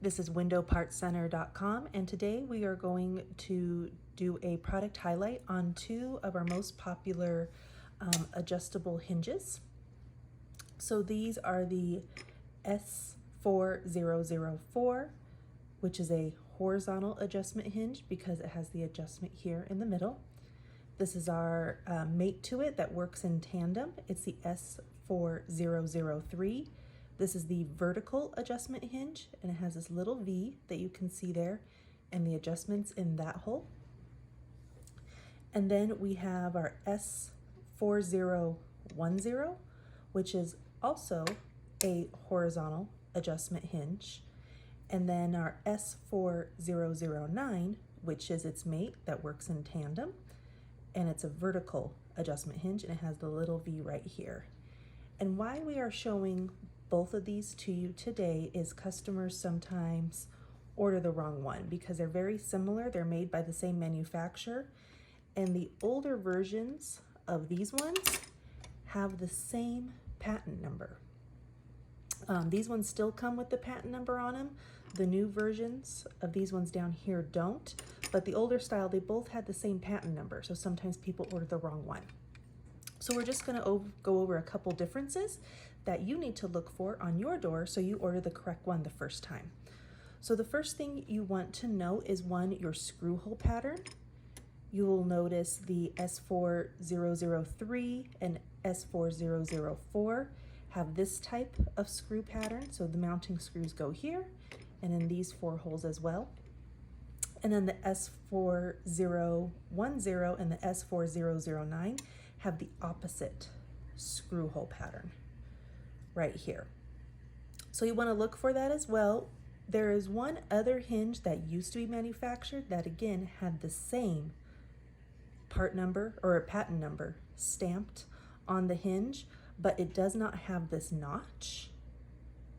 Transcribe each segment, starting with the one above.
This is windowpartscenter.com, and today we are going to do a product highlight on two of our most popular adjustable hinges. So these are the S4004, which is a horizontal adjustment hinge because it has the adjustment here in the middle. This is our mate to it that works in tandem. It's the S4003. This is the vertical adjustment hinge, and it has this little V that you can see there and the adjustments in that hole. And then we have our S4010, which is also a horizontal adjustment hinge. And then our S4009, which is its mate that works in tandem, and it's a vertical adjustment hinge, and it has the little V right here. And why we are showing both of these to you today is customers sometimes order the wrong one because they're very similar. They're made by the same manufacturer, and the older versions of these ones have the same patent number. These ones still come with the patent number on them. The new versions of these ones down here don't, but the older style, they both had the same patent number, so sometimes people order the wrong one. So we're just gonna go over a couple differences that you need to look for on your door so you order the correct one the first time. So the first thing you want to know is one, your screw hole pattern. You will notice the S4003 and S4004 have this type of screw pattern. So the mounting screws go here and in these four holes as well. And then the S4010 and the S4009 have the opposite screw hole pattern right here. So you want to look for that as well. There is one other hinge that used to be manufactured that again had the same part number or a patent number stamped on the hinge, but it does not have this notch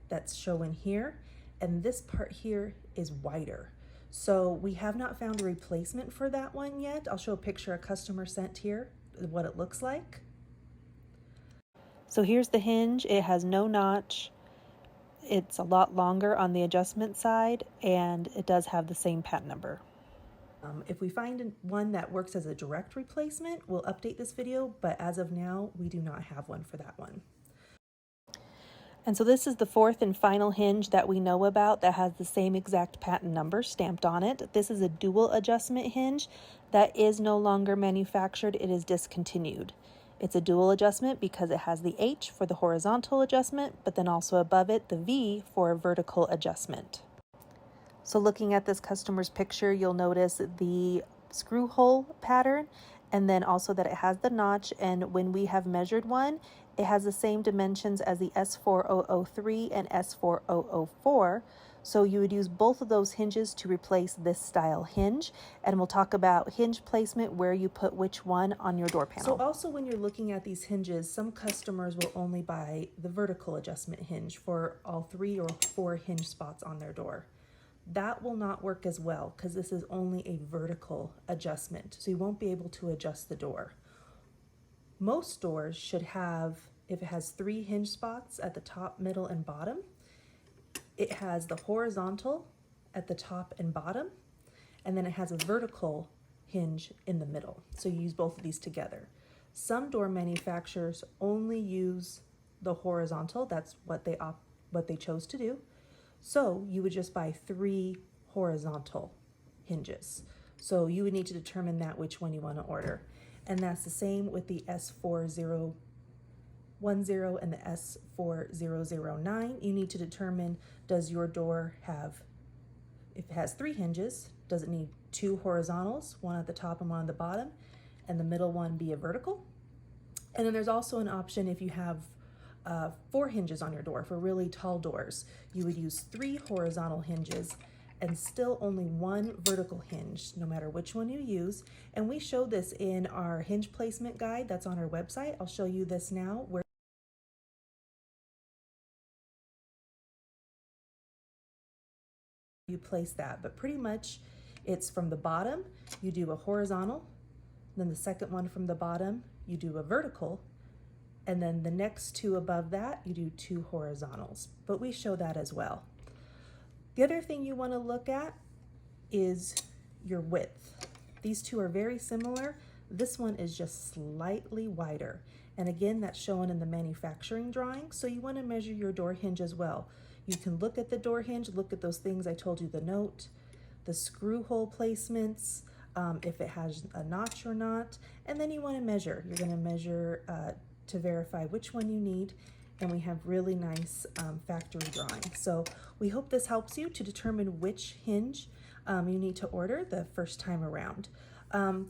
that's showing here, and this part here is wider. So we have not found a replacement for that one yet. I'll show a picture a customer sent here, what it looks like. So here's the hinge. It has no notch. It's a lot longer on the adjustment side, and it does have the same patent number. If we find one that works as a direct replacement, we'll update this video, but as of now, we do not have one for that one. And so this is the fourth and final hinge that we know about that has the same exact patent number stamped on it. This is a dual adjustment hinge that is no longer manufactured. It is discontinued. It's a dual adjustment because it has the H for the horizontal adjustment, but then also above it, the V for a vertical adjustment. So looking at this customer's picture, you'll notice the screw hole pattern, and then also that it has the notch. And when we have measured one, it has the same dimensions as the S4003 and S4004. So you would use both of those hinges to replace this style hinge. And we'll talk about hinge placement, where you put which one on your door panel. So also when you're looking at these hinges, some customers will only buy the vertical adjustment hinge for all 3 or 4 hinge spots on their door. That will not work as well because this is only a vertical adjustment. So you won't be able to adjust the door. Most doors should have, if it has 3 hinge spots at the top, middle, and bottom, it has the horizontal at the top and bottom, and then it has a vertical hinge in the middle. So you use both of these together. Some door manufacturers only use the horizontal. That's what they chose to do. So you would just buy 3 horizontal hinges. So you would need to determine which one you want to order. And that's the same with the S4010 and the S4009. You need to determine, does your door have, if it has 3 hinges, does it need 2 horizontals, one at the top and one at the bottom, and the middle one be a vertical? And then there's also an option if you have 4 hinges on your door. For really tall doors, you would use 3 horizontal hinges and still only 1 vertical hinge, no matter which one you use. And we show this in our hinge placement guide that's on our website. I'll show you this now, where you place that. But pretty much it's from the bottom, you do a horizontal, then the second one from the bottom, you do a vertical, and then the next 2 above that, you do 2 horizontals. But we show that as well. The other thing you want to look at is your width. These two are very similar. This one is just slightly wider. And again, that's shown in the manufacturing drawing. So you want to measure your door hinge as well. You can look at the door hinge, look at those things I told you, the note, the screw hole placements, if it has a notch or not, and then you want to measure. You're going to measure to verify which one you need, and we have really nice factory drawings. So we hope this helps you to determine which hinge you need to order the first time around.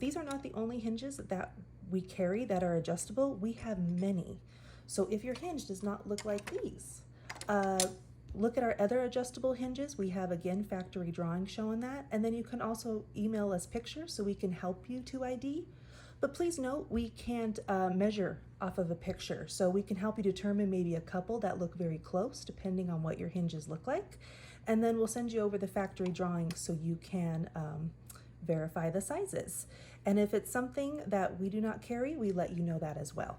These are not the only hinges that we carry that are adjustable. We have many. So if your hinge does not look like these, look at our other adjustable hinges. We have, again, factory drawings showing that. And then you can also email us pictures so we can help you to ID. But please note, we can't measure off of a picture. So we can help you determine maybe a couple that look very close, depending on what your hinges look like. And then we'll send you over the factory drawings so you can verify the sizes. And if it's something that we do not carry, we let you know that as well.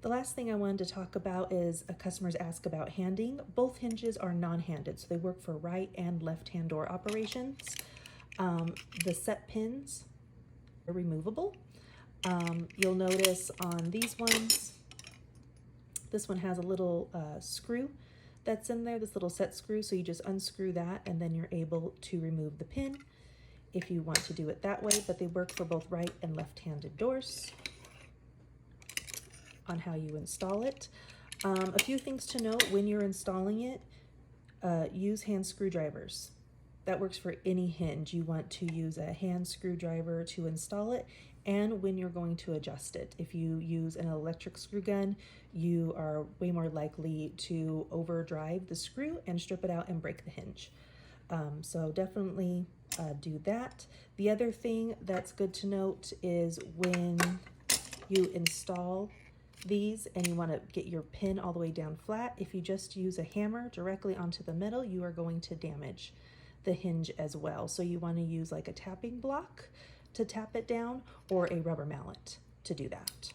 The last thing I wanted to talk about is customers ask about handing. Both hinges are non-handed, so they work for right and left-hand door operations. The set pins are removable. You'll notice on these ones, this one has a little screw that's in there, this little set screw, so you just unscrew that and then you're able to remove the pin if you want to do it that way, but they work for both right and left-handed doors. On how you install it. A few things to note when you're installing it, use hand screwdrivers. That works for any hinge. You want to use a hand screwdriver to install it, and when you're going to adjust it. If you use an electric screw gun, you are way more likely to overdrive the screw and strip it out and break the hinge. So definitely do that. The other thing that's good to note is when you install these and you want to get your pin all the way down flat, if you just use a hammer directly onto the metal, you are going to damage the hinge as well. So you want to use like a tapping block to tap it down or a rubber mallet to do that.